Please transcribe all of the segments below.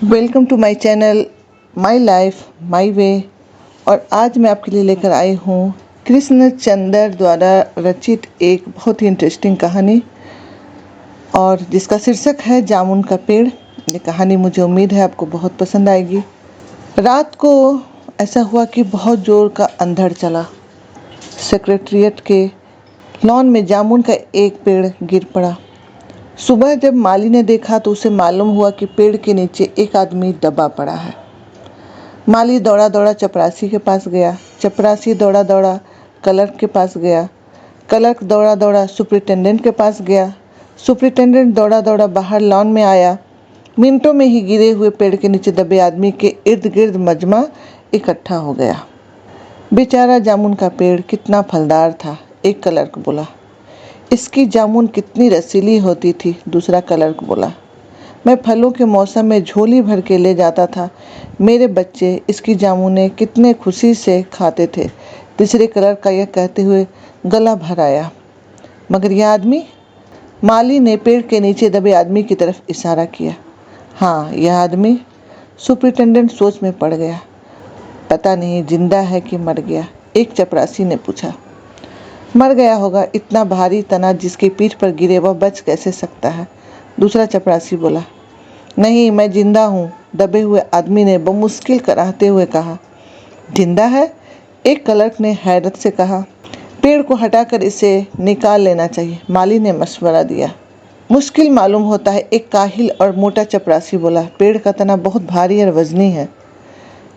Welcome to my channel my life my way. और आज मैं आपके लिए लेकर आई हूँ कृष्ण चंद्र द्वारा रचित एक बहुत ही इंटरेस्टिंग कहानी और जिसका शीर्षक है जामुन का पेड़। ये कहानी मुझे उम्मीद है आपको बहुत पसंद आएगी। रात को ऐसा हुआ कि बहुत जोर का अंधड़ चला। सेक्रेटेरिएट के लॉन में जामुन का एक पेड़ गिर पड़ा। सुबह जब माली ने देखा तो उसे मालूम हुआ कि पेड़ के नीचे एक आदमी दबा पड़ा है। माली दौड़ा दौड़ा चपरासी के पास गया। चपरासी दौड़ा दौड़ा क्लर्क के पास गया। क्लर्क दौड़ा दौड़ा सुपरिटेंडेंट के पास गया। सुपरिटेंडेंट दौड़ा दौड़ा बाहर लॉन में आया। मिनटों में ही गिरे हुए पेड़ के नीचे दबे आदमी के इर्द गिर्द मजमा इकट्ठा हो गया। बेचारा जामुन का पेड़ कितना फलदार था, एक क्लर्क बोला। इसकी जामुन कितनी रसीली होती थी, दूसरा क्लर्क बोला। मैं फलों के मौसम में झोली भर के ले जाता था। मेरे बच्चे इसकी जामुनें कितने खुशी से खाते थे, तीसरे क्लर्क का यह कहते हुए गला भर आया। मगर यह आदमी? माली ने पेड़ के नीचे दबे आदमी की तरफ इशारा किया। हाँ, यह आदमी। सुपरिटेंडेंट सोच में पड़ गया। पता नहीं जिंदा है कि मर गया, एक चपरासी ने पूछा। मर गया होगा, इतना भारी तना जिसकी पीठ पर गिरे वह बच कैसे सकता है, दूसरा चपरासी बोला। नहीं, मैं जिंदा हूँ, दबे हुए आदमी ने बमुश्किल कराहते हुए कहा। जिंदा है? एक क्लर्क ने हैरत से कहा। पेड़ को हटाकर इसे निकाल लेना चाहिए, माली ने मशवरा दिया। मुश्किल मालूम होता है, एक काहिल और मोटा चपरासी बोला। पेड़ का तना बहुत भारी और वजनी है।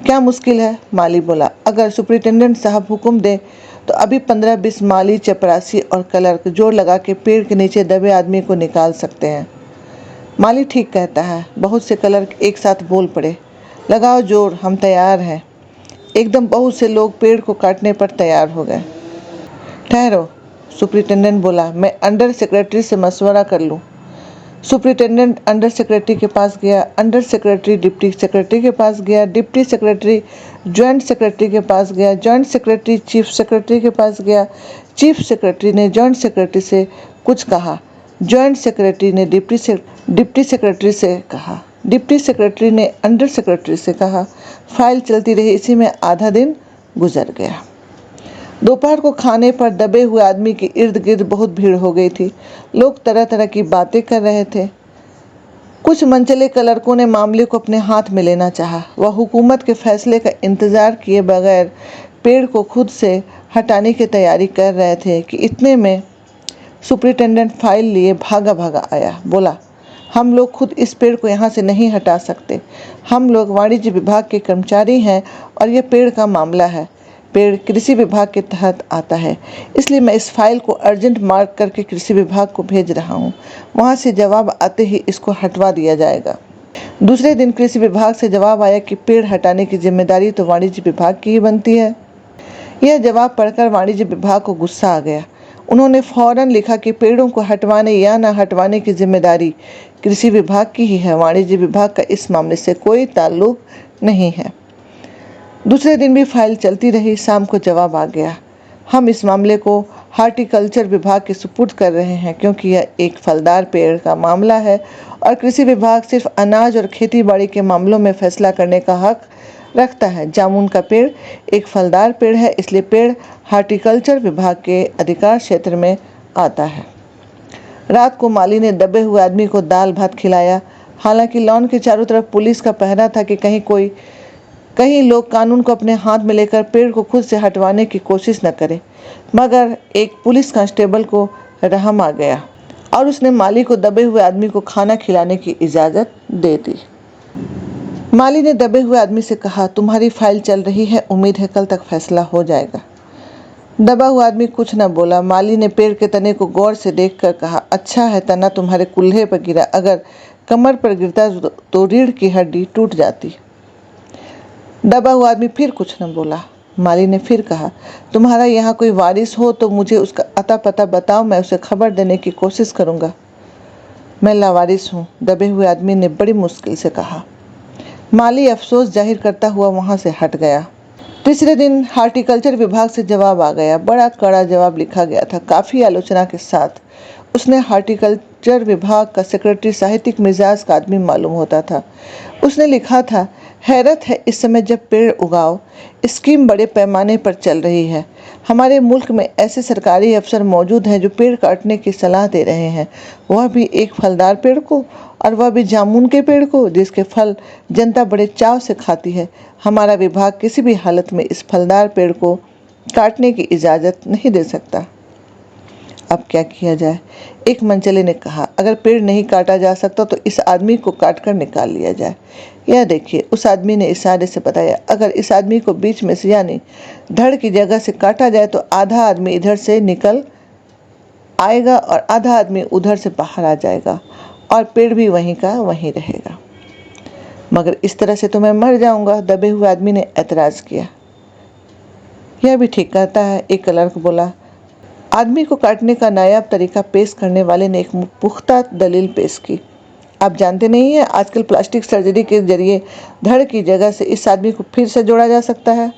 क्या मुश्किल है, माली बोला। अगर सुपरिटेंडेंट साहब हुक्म दे तो अभी 15-20 माली, चपरासी और क्लर्क जोर लगा के पेड़ के नीचे दबे आदमी को निकाल सकते हैं। माली ठीक कहता है, बहुत से क्लर्क एक साथ बोल पड़े। लगाओ जोर, हम तैयार हैं। एकदम बहुत से लोग पेड़ को काटने पर तैयार हो गए। ठहरो, सुपरिटेंडेंट बोला, मैं अंडर सेक्रेटरी से मशवरा कर लूँ। सुपरिटेंडेंट अंडर सेक्रेटरी के पास गया। अंडर सेक्रेटरी डिप्टी सेक्रेटरी के पास गया। डिप्टी सेक्रेटरी जॉइंट सेक्रेटरी के पास गया। जॉइंट सेक्रेटरी चीफ सेक्रेटरी के पास गया। चीफ सेक्रेटरी ने जॉइंट सेक्रेटरी से कुछ कहा। जॉइंट सेक्रेटरी ने डिप्टी सेक्रेटरी से कहा। डिप्टी सेक्रेटरी ने अंडर सेक्रेटरी से कहा। फाइल चलती रही, इसी में आधा दिन गुजर गया। दोपहर को खाने पर दबे हुए आदमी के इर्द गिर्द बहुत भीड़ हो गई थी। लोग तरह तरह की बातें कर रहे थे। कुछ मनचले क्लर्कों ने मामले को अपने हाथ में लेना चाहा। वह हुकूमत के फैसले का इंतजार किए बगैर पेड़ को खुद से हटाने की तैयारी कर रहे थे कि इतने में सुपरिटेंडेंट फाइल लिए भागा भागा आया। बोला, हम लोग खुद इस पेड़ को यहाँ से नहीं हटा सकते। हम लोग वाणिज्य विभाग के कर्मचारी हैं और यह पेड़ का मामला है। पेड़ कृषि विभाग के तहत आता है, इसलिए मैं इस फाइल को अर्जेंट मार्क करके कृषि विभाग को भेज रहा हूँ। वहाँ से जवाब आते ही इसको हटवा दिया जाएगा। दूसरे दिन कृषि विभाग से जवाब आया कि पेड़ हटाने की जिम्मेदारी तो वाणिज्य विभाग की ही बनती है। यह जवाब पढ़कर वाणिज्य विभाग को गुस्सा आ गया। उन्होंने फौरन लिखा कि पेड़ों को हटवाने या न हटवाने की जिम्मेदारी कृषि विभाग की ही है, वाणिज्य विभाग का इस मामले से कोई ताल्लुक नहीं है। दूसरे दिन भी फाइल चलती रही। शाम को जवाब आ गया। हम इस मामले को हार्टिकल्चर विभाग के सुपुर्द कर रहे हैं क्योंकि यह एक फलदार पेड़ का मामला है और कृषि विभाग सिर्फ अनाज और खेती बाड़ी के मामलों में फैसला करने का हक रखता है। जामुन का पेड़ एक फलदार पेड़ है, इसलिए पेड़ हार्टिकल्चर विभाग के अधिकार क्षेत्र में आता है। रात को माली ने दबे हुए आदमी को दाल भात खिलाया। हालांकि लॉन के चारों तरफ पुलिस का पहरा था कि कहीं लोग कानून को अपने हाथ में लेकर पेड़ को खुद से हटवाने की कोशिश न करें। मगर एक पुलिस कांस्टेबल को रहम आ गया और उसने माली को दबे हुए आदमी को खाना खिलाने की इजाज़त दे दी। माली ने दबे हुए आदमी से कहा, तुम्हारी फाइल चल रही है, उम्मीद है कल तक फैसला हो जाएगा। दबा हुआ आदमी कुछ न बोला। माली ने पेड़ के तने को गौर से देखकर कहा, अच्छा है तना तुम्हारे कुल्हे पर गिरा, अगर कमर पर गिरता तो रीढ़ की हड्डी टूट जाती। दबा हुआ आदमी फिर कुछ न बोला। माली ने फिर कहा, तुम्हारा यहाँ कोई वारिस हो तो मुझे उसका अता पता बताओ, मैं उसे खबर देने की कोशिश करूँगा। मैं लावारिस हूँ, दबे हुए आदमी ने बड़ी मुश्किल से कहा। माली अफसोस जाहिर करता हुआ वहाँ से हट गया। तीसरे दिन हार्टिकल्चर विभाग से जवाब आ गया। बड़ा कड़ा जवाब लिखा गया था, काफ़ी आलोचना के साथ। उसने हार्टिकल्चर विभाग का सेक्रेटरी साहित्यिक मिजाज का आदमी मालूम होता था। उसने लिखा था, हैरत है इस समय जब पेड़ उगाओ स्कीम बड़े पैमाने पर चल रही है। हमारे मुल्क में ऐसे सरकारी अफसर मौजूद हैं जो पेड़ काटने की सलाह दे रहे हैं, वह भी एक फलदार पेड़ को, और वह भी जामुन के पेड़ को जिसके फल जनता बड़े चाव से खाती है। हमारा विभाग किसी भी हालत में इस फलदार पेड़ को काटने की इजाज़त नहीं दे सकता। अब क्या किया जाए? एक मनचले ने कहा, अगर पेड़ नहीं काटा जा सकता तो इस आदमी को काट कर निकाल लिया जाए। यह देखिए, उस आदमी ने इशारे से बताया, अगर इस आदमी को बीच में से यानी धड़ की जगह से काटा जाए तो आधा आदमी इधर से निकल आएगा और आधा आदमी उधर से बाहर आ जाएगा और पेड़ भी वहीं का वहीं रहेगा। मगर इस तरह से तो मैं मर जाऊंगा, दबे हुए आदमी ने ऐतराज किया। यह भी ठीक कहता है, एक क्लर्क बोला। आदमी को काटने का नायाब तरीका पेश करने वाले ने एक पुख्ता दलील पेश की। आप जानते नहीं हैं, आजकल प्लास्टिक सर्जरी के जरिए धड़ की जगह से इस आदमी को फिर से जोड़ा जा सकता है।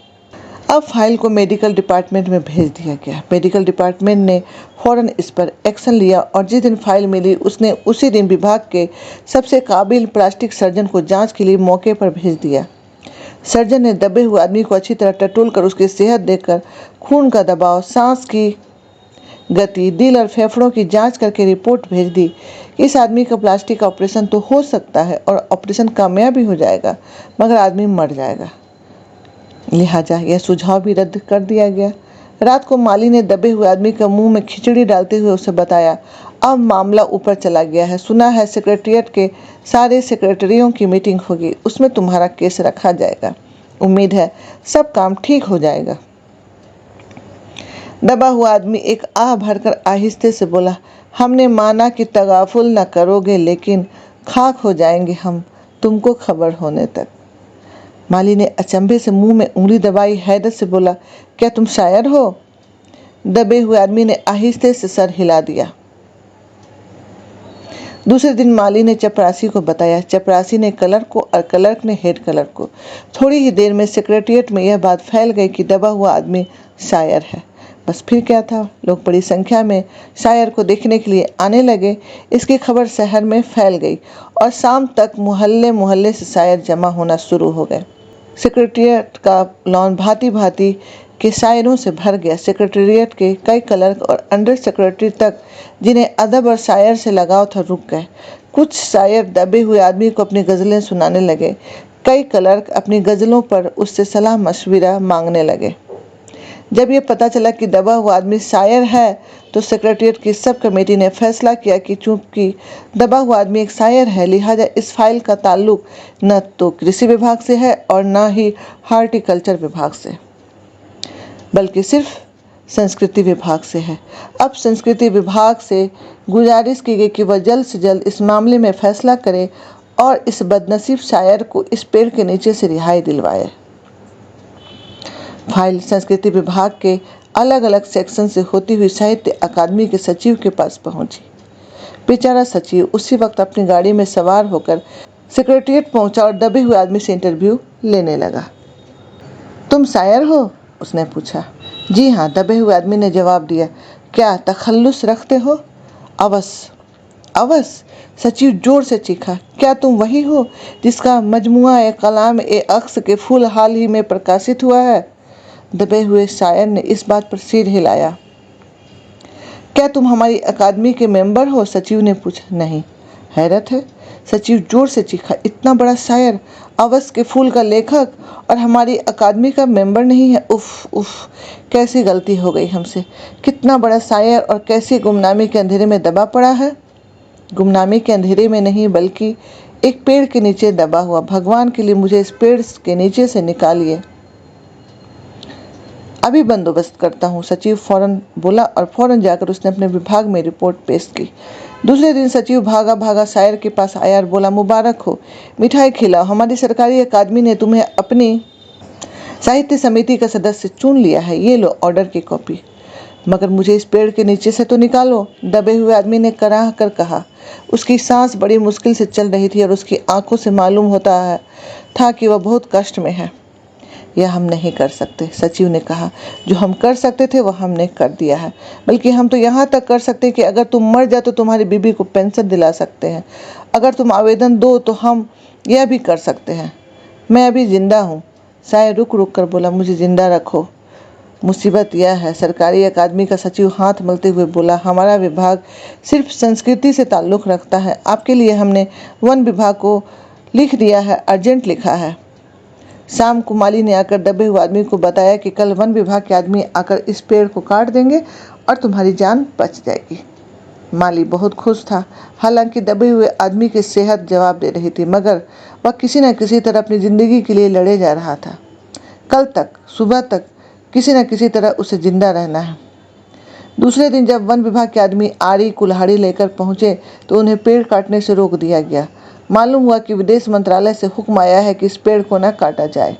अब फाइल को मेडिकल डिपार्टमेंट में भेज दिया गया। मेडिकल डिपार्टमेंट ने फौरन इस पर एक्शन लिया और जिस दिन फाइल मिली उसने उसी दिन विभाग के सबसे काबिल प्लास्टिक सर्जन को जांच के लिए मौके पर भेज दिया। सर्जन ने दबे हुए आदमी को अच्छी तरह टटोल कर उसकी सेहत देखकर खून का दबाव, सांस की गति, दिल और फेफड़ों की जांच करके रिपोर्ट भेज दी। इस आदमी का प्लास्टिक ऑपरेशन तो हो सकता है और ऑपरेशन कामयाब भी हो जाएगा, मगर आदमी मर जाएगा। लिहाजा यह सुझाव भी रद्द कर दिया गया। रात को माली ने दबे हुए आदमी के मुंह में खिचड़ी डालते हुए उसे बताया, अब मामला ऊपर चला गया है। सुना है सेक्रेटरिएट के सारे सेक्रेटरियों की मीटिंग होगी, उसमें तुम्हारा केस रखा जाएगा। उम्मीद है सब काम ठीक हो जाएगा। दबा हुआ आदमी एक आह भरकर आहिस्ते से बोला, हमने माना कि तगाफुल न करोगे, लेकिन खाक हो जाएंगे हम तुमको खबर होने तक। माली ने अचंभे से मुंह में उंगली दबाई, हैरत से बोला, क्या तुम शायर हो? दबे हुए आदमी ने आहिस्ते से सर हिला दिया। दूसरे दिन माली ने चपरासी को बताया। चपरासी ने क्लर्क को और क्लर्क ने हेड क्लर्क को। थोड़ी ही देर में सेक्रेटरिएट में यह बात फैल गई कि दबा हुआ आदमी शायर है। बस फिर क्या था, लोग बड़ी संख्या में शायर को देखने के लिए आने लगे। इसकी खबर शहर में फैल गई और शाम तक मोहल्ले मोहल्ले से शायर जमा होना शुरू हो गए। सेक्रेटरिएट का लॉन भांति भांति के शायरों से भर गया। सेक्रेटरिएट के कई क्लर्क और अंडर सेक्रेटरी तक जिन्हें अदब और शायर से लगाव था रुक गए। कुछ शायर दबे हुए आदमी को अपनी गज़लें सुनाने लगे। कई क्लर्क अपनी गज़लों पर उससे सलाह मशविरा मांगने लगे। जब ये पता चला कि दबा हुआ आदमी शायर है तो सेक्रेटरिएट की सब कमेटी ने फैसला किया कि चूंकि दबा हुआ आदमी एक शायर है, लिहाजा इस फाइल का ताल्लुक न तो कृषि विभाग से है और न ही हार्टिकल्चर विभाग से, बल्कि सिर्फ संस्कृति विभाग से है। अब संस्कृति विभाग से गुजारिश की गई कि वह जल्द से जल्द इस मामले में फैसला करे और इस बदनसीब शायर को इस पेड़ के नीचे से रिहाई दिलवाए। फाइल संस्कृति विभाग के अलग अलग सेक्शन से होती हुई साहित्य अकादमी के सचिव के पास पहुंची। बेचारा सचिव उसी वक्त अपनी गाड़ी में सवार होकर सेक्रेटरिएट पहुंचा और दबे हुए आदमी से इंटरव्यू लेने लगा। तुम शायर हो? उसने पूछा। जी हाँ, दबे हुए आदमी ने जवाब दिया। क्या तखल्लुस रखते हो? अवश्य अवश्य, सचिव जोर से चीखा। क्या तुम वही हो जिसका मजमुआ ए कलाम ए अक्स के फूल हाल ही में प्रकाशित हुआ है? दबे हुए शायर ने इस बात पर सिर हिलाया। क्या तुम हमारी अकादमी के मेंबर हो? सचिव ने पूछा। नहीं। हैरत है, सचिव जोर से चीखा। इतना बड़ा शायर, अवस के फूल का लेखक, और हमारी अकादमी का मेंबर नहीं है? उफ उफ, कैसी गलती हो गई हमसे। कितना बड़ा शायर और कैसी गुमनामी के अंधेरे में दबा पड़ा है। गुमनामी के अंधेरे में नहीं, बल्कि एक पेड़ के नीचे दबा हुआ। भगवान के लिए मुझे इस पेड़ के नीचे से निकालिए। अभी बंदोबस्त करता हूँ, सचिव फौरन बोला और फौरन जाकर उसने अपने विभाग में रिपोर्ट पेश की। दूसरे दिन सचिव भागा भागा शायर के पास आया और बोला, मुबारक हो, मिठाई खिलाओ, हमारी सरकारी अकादमी ने तुम्हें अपनी साहित्य समिति का सदस्य चुन लिया है। ये लो ऑर्डर की कॉपी। मगर मुझे इस पेड़ के नीचे से तो निकालो, दबे हुए आदमी ने कराह कर कहा। उसकी सांस बड़ी मुश्किल से चल रही थी और उसकी आंखों से मालूम होता था कि वह बहुत कष्ट में है। यह हम नहीं कर सकते। सचिव ने कहा, जो हम कर सकते थे वो हमने कर दिया है। बल्कि हम तो यहाँ तक कर सकते हैं कि अगर तुम मर जाओ तो तुम्हारी बीबी को पेंशन दिला सकते हैं। अगर तुम आवेदन दो तो हम यह भी कर सकते हैं। मैं अभी जिंदा हूँ। सायर रुक रुक कर बोला, मुझे जिंदा रखो। मुसीबत यह है, सरकारी अकादमी का सचिव हाथ मलते हुए बोला, हमारा विभाग सिर्फ संस्कृति से ताल्लुक़ रखता है। आपके लिए हमने वन विभाग को लिख दिया है, अर्जेंट लिखा है। शाम को माली ने आकर दबे हुए आदमी को बताया कि कल वन विभाग के आदमी आकर इस पेड़ को काट देंगे और तुम्हारी जान बच जाएगी। माली बहुत खुश था। हालांकि दबे हुए आदमी की सेहत जवाब दे रही थी, मगर वह किसी न किसी तरह अपनी ज़िंदगी के लिए लड़े जा रहा था। कल तक सुबह तक किसी न किसी तरह उसे जिंदा रहना है। दूसरे दिन जब वन विभाग के आदमी आरी कुल्हाड़ी लेकर पहुंचे तो उन्हें पेड़ काटने से रोक दिया गया। मालूम हुआ कि विदेश मंत्रालय से हुक्म आया है कि इस पेड़ को न काटा जाए।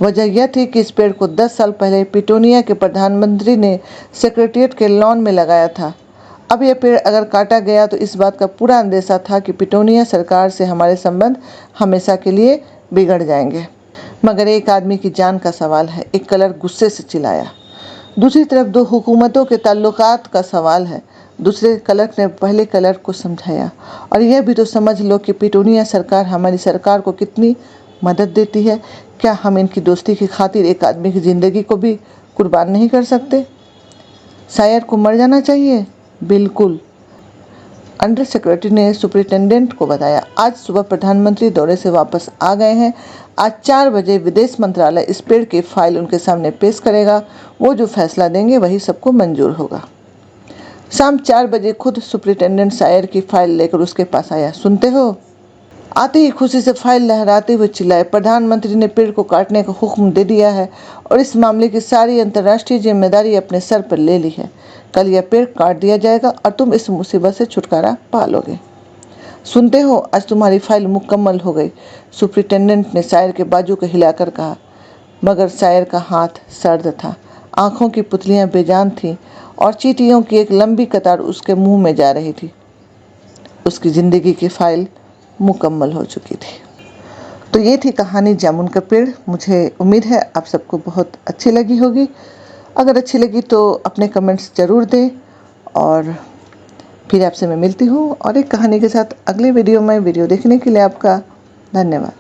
वजह यह थी कि इस पेड़ को 10 साल पहले पिटोनिया के प्रधानमंत्री ने सेक्रेटरिएट के लॉन में लगाया था। अब यह पेड़ अगर काटा गया तो इस बात का पूरा अंदेशा था कि पिटोनिया सरकार से हमारे संबंध हमेशा के लिए बिगड़ जाएंगे। मगर एक आदमी की जान का सवाल है, एक क्लर्क गुस्से से चिल्लाया। दूसरी तरफ दो हुकूमतों के ताल्लुकात का सवाल है। दूसरे क्लर्क ने पहले क्लर्क को समझाया, और यह भी तो समझ लो कि पिटोनिया सरकार हमारी सरकार को कितनी मदद देती है। क्या हम इनकी दोस्ती की खातिर एक आदमी की ज़िंदगी को भी कुर्बान नहीं कर सकते? शायर को मर जाना चाहिए? बिल्कुल। अंडर सेक्रेटरी ने सुपरिटेंडेंट को बताया, आज सुबह प्रधानमंत्री दौरे से वापस आ गए हैं। आज 4 बजे विदेश मंत्रालय इस पेड़ की फाइल उनके सामने पेश करेगा। वो जो फैसला देंगे वही सबको मंजूर होगा। शाम 4 बजे खुद सुपरिटेंडेंट शायर की फाइल लेकर उसके पास आया। सुनते हो? आते ही खुशी से फाइल लहराते हुए चिल्लाए, प्रधानमंत्री ने पेड़ को काटने का हुक्म दे दिया है और इस मामले की सारी अंतर्राष्ट्रीय जिम्मेदारी अपने सर पर ले ली है। कल यह पेड़ काट दिया जाएगा और तुम इस मुसीबत से छुटकारा पा लोगे। सुनते हो, आज तुम्हारी फाइल मुकम्मल हो गई। सुपरिटेंडेंट ने शायर के बाजू को हिलाकर कहा, मगर शायर का हाथ सर्द था, आंखों की पुतलियां बेजान थीं और चींटियों की एक लंबी कतार उसके मुंह में जा रही थी। उसकी ज़िंदगी की फाइल मुकम्मल हो चुकी थी। तो ये थी कहानी जामुन का पेड़। मुझे उम्मीद है आप सबको बहुत अच्छी लगी होगी। अगर अच्छी लगी तो अपने कमेंट्स ज़रूर दें, और फिर आपसे मैं मिलती हूँ और एक कहानी के साथ अगले वीडियो में। वीडियो देखने के लिए आपका धन्यवाद।